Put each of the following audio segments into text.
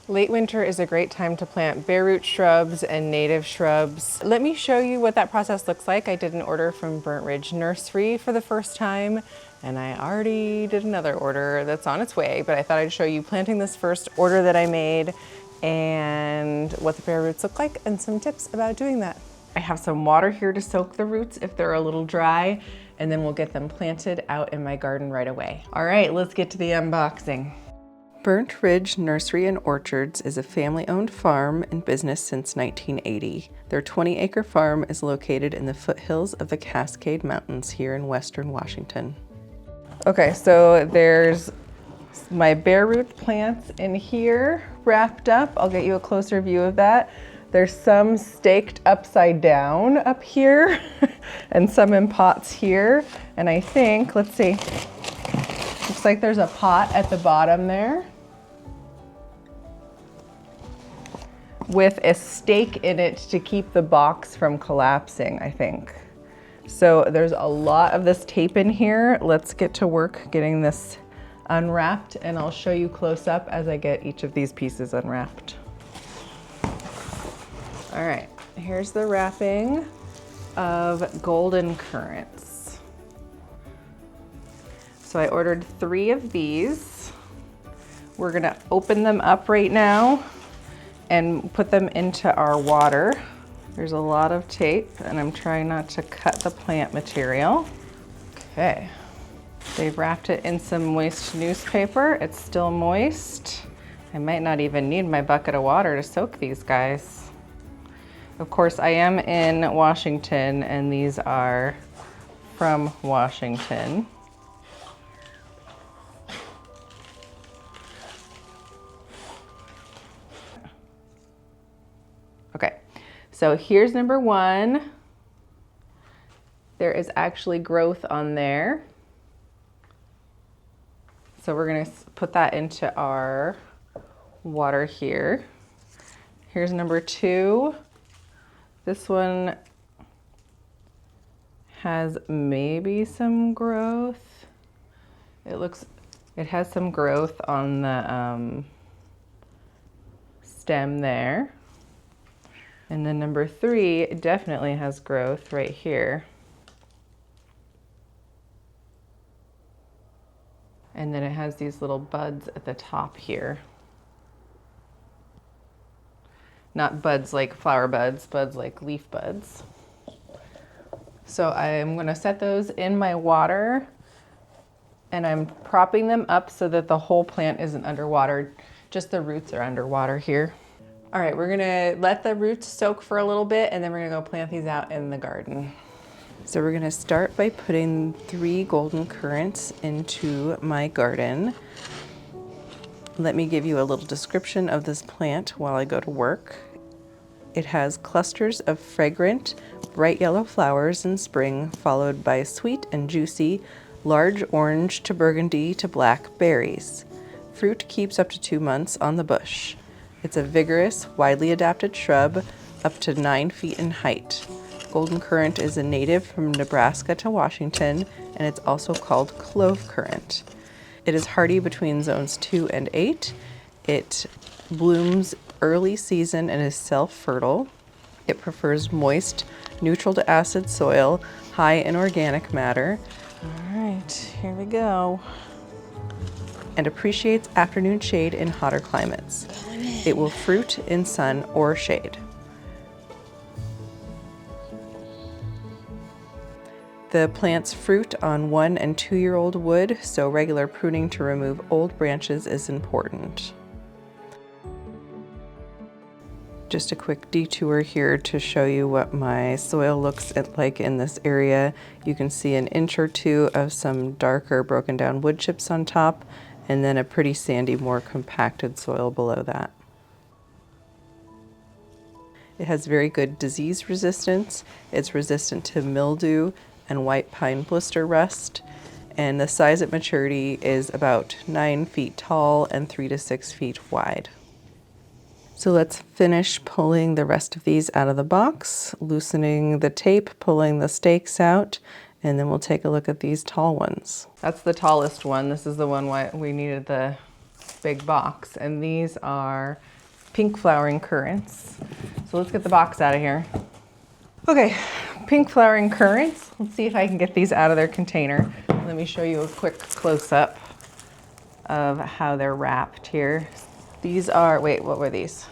Late winter is a great time to plant bare root shrubs and native shrubs. Let me show you what that process looks like. I did an order from Burnt Ridge Nursery for the first time, and I already did another order that's on its way, but I thought I'd show you planting this first order that I made and what the bare roots look like and some tips about doing that. I have some water here to soak the roots if they're a little dry, and then we'll get them planted out in my garden right away. All right, let's get to the unboxing. Burnt Ridge Nursery and Orchards is a family-owned farm in business since 1980. Their 20-acre farm is located in the foothills of the Cascade Mountains here in western Washington. Okay, so there's my bare root plants in here wrapped up. I'll get you a closer view of that. There's some staked upside down up here and some in pots here. And I think, let's see, looks like there's a pot at the bottom there with a stake in it to keep the box from collapsing, I think. So there's a lot of this tape in here. Let's get to work getting this unwrapped, and I'll show you close up as I get each of these pieces unwrapped. All right, here's the wrapping of golden currants. So I ordered 3 of these. We're gonna open them up right now and put them into our water. There's a lot of tape, and I'm trying not to cut the plant material. Okay, they've wrapped it in some moist newspaper. It's still moist. I might not even need my bucket of water to soak these guys. Of course, I am in Washington, and these are from Washington. Okay, so here's number 1. There is actually growth on there. So we're gonna put that into our water here. Here's number 2. This one has maybe some growth. It has some growth on the stem there. And then number 3 definitely has growth right here. And then it has these little buds at the top here. Not buds like flower buds, buds like leaf buds. So I'm gonna set those in my water, and I'm propping them up so that the whole plant isn't underwater. Just the roots are underwater here. All right, we're gonna let the roots soak for a little bit, and then we're gonna go plant these out in the garden. So we're gonna start by putting 3 golden currants into my garden. Let me give you a little description of this plant while I go to work. It has clusters of fragrant, bright yellow flowers in spring, followed by sweet and juicy, large orange to burgundy to black berries. Fruit keeps up to 2 months on the bush. It's a vigorous, widely adapted shrub, up to 9 feet in height. Golden currant is a native from Nebraska to Washington, and it's also called clove currant. It is hardy between zones 2 and 8. It blooms early season and is self-fertile. It prefers moist, neutral to acid soil, high in organic matter. All right, here we go. And appreciates afternoon shade in hotter climates. It will fruit in sun or shade. The plants fruit on 1- and 2-year-old wood, so regular pruning to remove old branches is important. Just a quick detour here to show you what my soil looks like in this area. You can see an inch or 2 of some darker broken down wood chips on top, and then a pretty sandy, more compacted soil below that. It has very good disease resistance. It's resistant to mildew and white pine blister rust, and the size at maturity is about 9 feet tall and 3 to 6 feet wide. So let's finish pulling the rest of these out of the box, loosening the tape, pulling the stakes out, and then we'll take a look at these tall ones. That's the tallest one. This is the one why we needed the big box, and these are pink flowering currants. So let's get the box out of here. Okay, pink flowering currants. Let's see if I can get these out of their container. Let me show you a quick close-up of how they're wrapped here. These are, wait, what were these?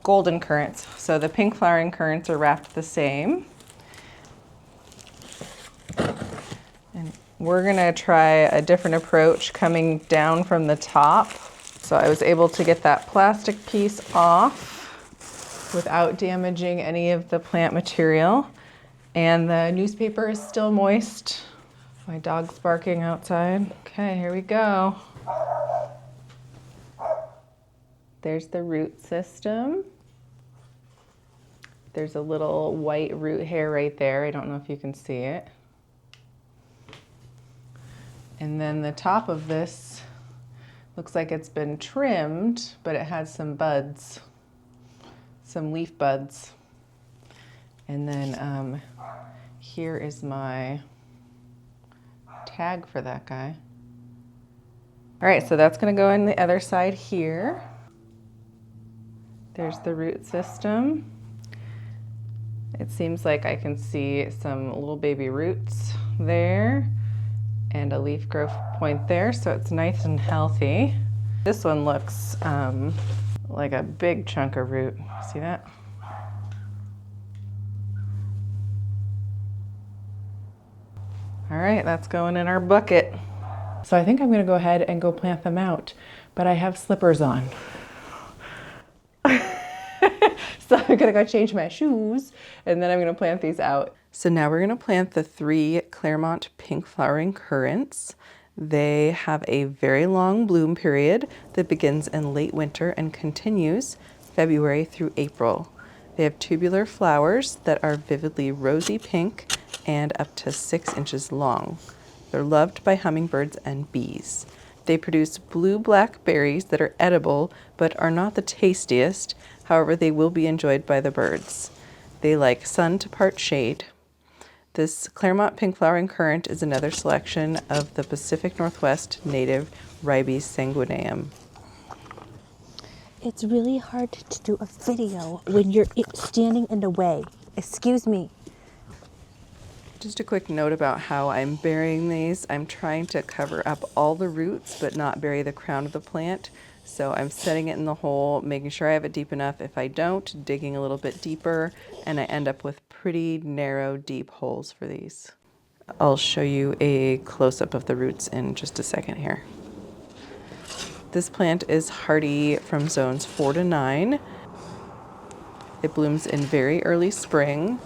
Golden currants. So the pink flowering currants are wrapped the same. And we're gonna try a different approach coming down from the top. So I was able to get that plastic piece off without damaging any of the plant material. And the newspaper is still moist. My dog's barking outside. Okay, here we go. There's the root system. There's a little white root hair right there. I don't know if you can see it. And then the top of this looks like it's been trimmed, but it has some buds, some leaf buds. And then here is my tag for that guy. All right, so that's gonna go on the other side here. There's the root system. It seems like I can see some little baby roots there and a leaf growth point there, so it's nice and healthy. This one looks like a big chunk of root. See that? All right, that's going in our bucket. So I think I'm gonna go ahead and go plant them out, but I have slippers on. So I'm gonna go change my shoes and then I'm gonna plant these out. So now we're gonna plant the 3 Claremont pink flowering currants. They have a very long bloom period that begins in late winter and continues February through April. They have tubular flowers that are vividly rosy pink and up to 6 inches long. They're loved by hummingbirds and bees. They produce blue-black berries that are edible but are not the tastiest. However, they will be enjoyed by the birds. They like sun to part shade. This Claremont pink flowering currant is another selection of the Pacific Northwest native Ribes sanguineum. It's really hard to do a video when you're standing in the way. Excuse me. Just a quick note about how I'm burying these. I'm trying to cover up all the roots but not bury the crown of the plant. So I'm setting it in the hole, making sure I have it deep enough. If I don't, digging a little bit deeper, and I end up with pretty narrow, deep holes for these. I'll show you a close-up of the roots in just a second here. This plant is hardy from zones 4 to 9. It blooms in very early spring,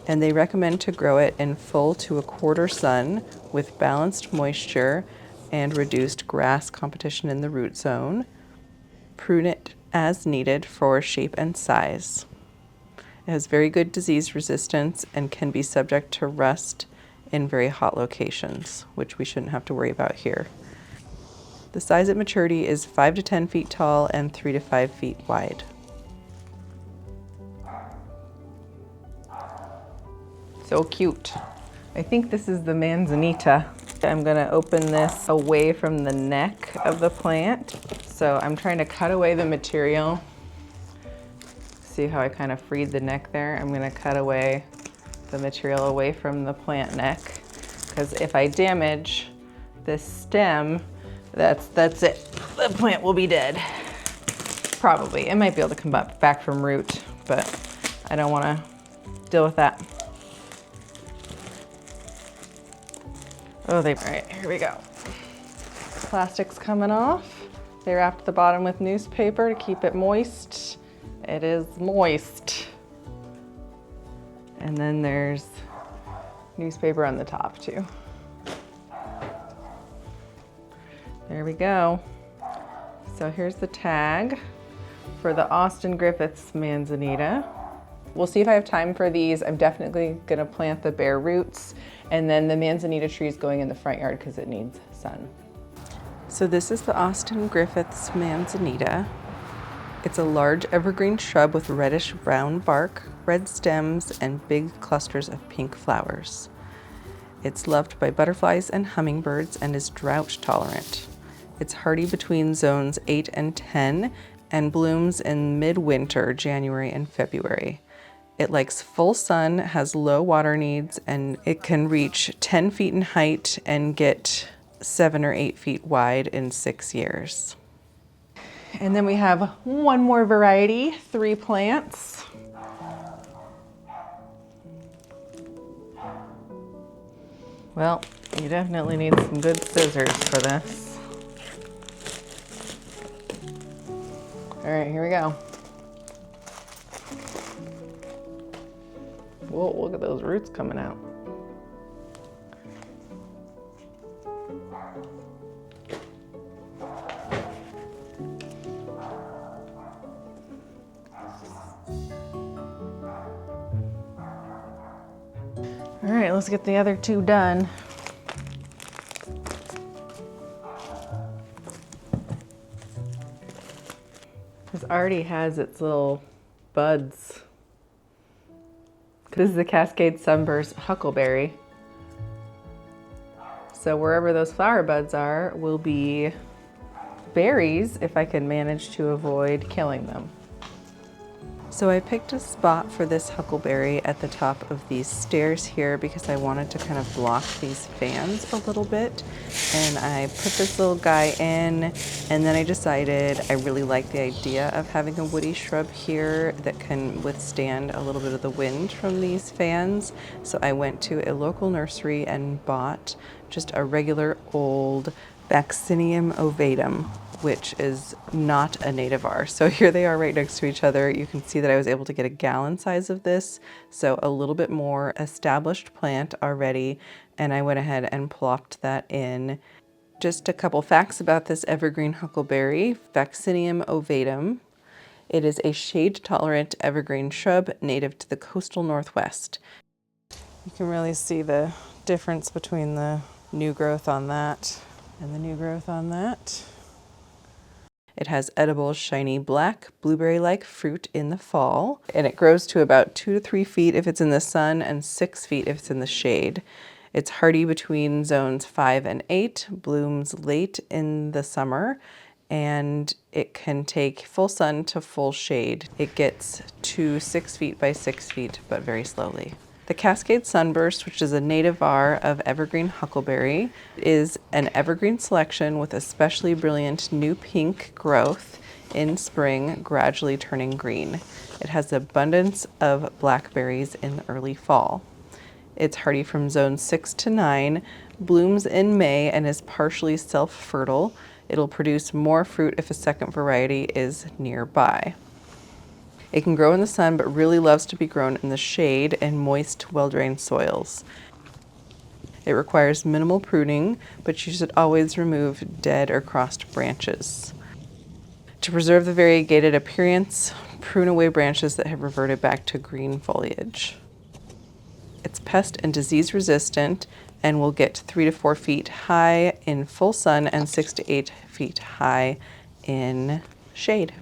and they recommend to grow it in full to a quarter sun with balanced moisture and reduced grass competition in the root zone. Prune it as needed for shape and size. It has very good disease resistance and can be subject to rust in very hot locations, which we shouldn't have to worry about here. The size at maturity is 5 to 10 feet tall and 3 to 5 feet wide. So cute. I think this is the Manzanita. I'm gonna open this away from the neck of the plant. So I'm trying to cut away the material. See how I kind of freed the neck there? I'm gonna cut away the material away from the plant neck, because if I damage this stem, that's it. The plant will be dead. Probably. It might be able to come back from root, but I don't wanna deal with that. Oh, all right, here we go. Plastic's coming off. They wrapped the bottom with newspaper to keep it moist. It is moist. And then there's newspaper on the top too. There we go. So here's the tag for the Austin Griffiths Manzanita. We'll see if I have time for these. I'm definitely gonna plant the bare roots, and then the Manzanita tree is going in the front yard because it needs sun. So this is the Austin Griffiths Manzanita. It's a large evergreen shrub with reddish brown bark, red stems, and big clusters of pink flowers. It's loved by butterflies and hummingbirds and is drought tolerant. It's hardy between zones 8 and 10 and blooms in midwinter, January and February. It likes full sun, has low water needs, and it can reach 10 feet in height and get 7 or 8 feet wide in 6 years. And then we have one more variety, 3 plants. Well, you definitely need some good scissors for this. All right, here we go. Whoa, look at those roots coming out. All right, let's get the other 2 done. This already has its little buds. This is the Cascade Sunburst Huckleberry. So wherever those flower buds are will be berries if I can manage to avoid killing them. So I picked a spot for this huckleberry at the top of these stairs here because I wanted to kind of block these fans a little bit. And I put this little guy in, and then I decided I really like the idea of having a woody shrub here that can withstand a little bit of the wind from these fans. So I went to a local nursery and bought just a regular old Vaccinium ovatum, which is not a nativar. So here they are right next to each other. You can see that I was able to get a gallon size of this, so a little bit more established plant already, and I went ahead and plopped that in. Just a couple facts about this evergreen huckleberry, Vaccinium ovatum. It is a shade-tolerant evergreen shrub native to the coastal Northwest. You can really see the difference between the new growth on that and the new growth on that. It has edible, shiny black, blueberry-like fruit in the fall, and it grows to about 2 to 3 feet if it's in the sun and 6 feet if it's in the shade. It's hardy between zones 5 and 8, blooms late in the summer, and it can take full sun to full shade. It gets to 6 feet by 6 feet, but very slowly. The Cascade Sunburst, which is a nativar of Evergreen Huckleberry, is an evergreen selection with especially brilliant new pink growth in spring, gradually turning green. It has abundance of blackberries in the early fall. It's hardy from zone 6 to 9, blooms in May, and is partially self-fertile. It'll produce more fruit if a second variety is nearby. It can grow in the sun, but really loves to be grown in the shade and moist, well-drained soils. It requires minimal pruning, but you should always remove dead or crossed branches. To preserve the variegated appearance, prune away branches that have reverted back to green foliage. It's pest and disease resistant and will get 3 to 4 feet high in full sun and 6 to 8 feet high in shade.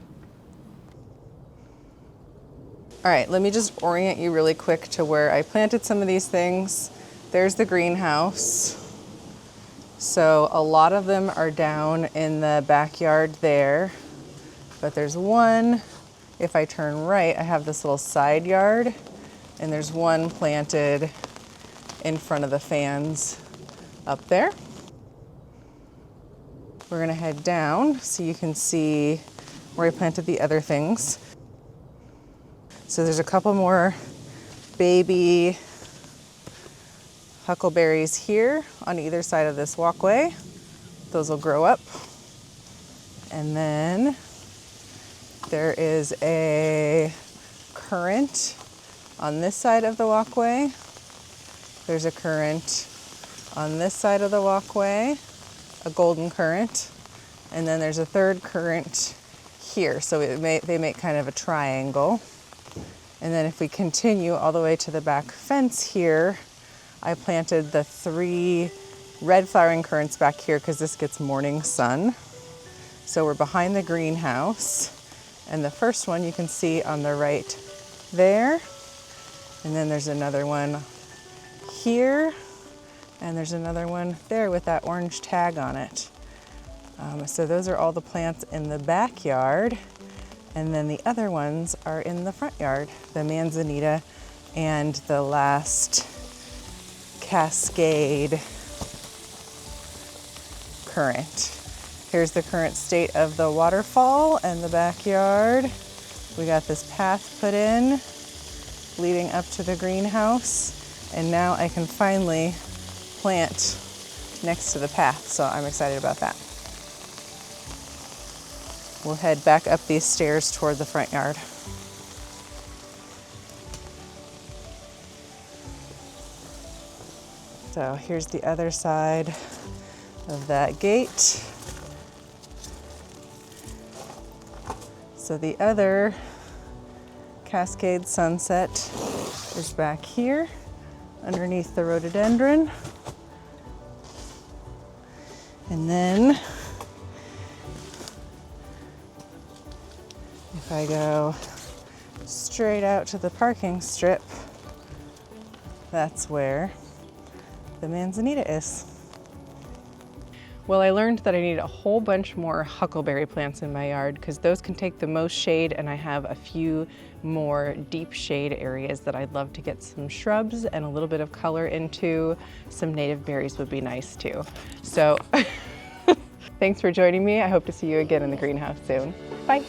All right, let me just orient you really quick to where I planted some of these things. There's the greenhouse. So a lot of them are down in the backyard there, but there's one, if I turn right, I have this little side yard, and there's one planted in front of the fans up there. We're gonna head down so you can see where I planted the other things. So there's a couple more baby huckleberries here on either side of this walkway. Those will grow up. And then there is a currant on this side of the walkway. There's a currant on this side of the walkway, a golden currant. And then there's a third currant here. So they make kind of a triangle. And then if we continue all the way to the back fence here, I planted the 3 red flowering currants back here because this gets morning sun. So we're behind the greenhouse. And the first one you can see on the right there. And then there's another one here. And there's another one there with that orange tag on it. So those are all the plants in the backyard. And then the other ones are in the front yard, the Manzanita and the last Cascade Currant. Here's the current state of the waterfall and the backyard. We got this path put in leading up to the greenhouse, and now I can finally plant next to the path, so I'm excited about that. We'll head back up these stairs toward the front yard. So here's the other side of that gate. So the other Cascade Sunset is back here underneath the rhododendron. And then if I go straight out to the parking strip, that's where the Manzanita is. Well, I learned that I need a whole bunch more huckleberry plants in my yard because those can take the most shade, and I have a few more deep shade areas that I'd love to get some shrubs and a little bit of color into. Some native berries would be nice too. So thanks for joining me. I hope to see you again in the greenhouse soon. Bye.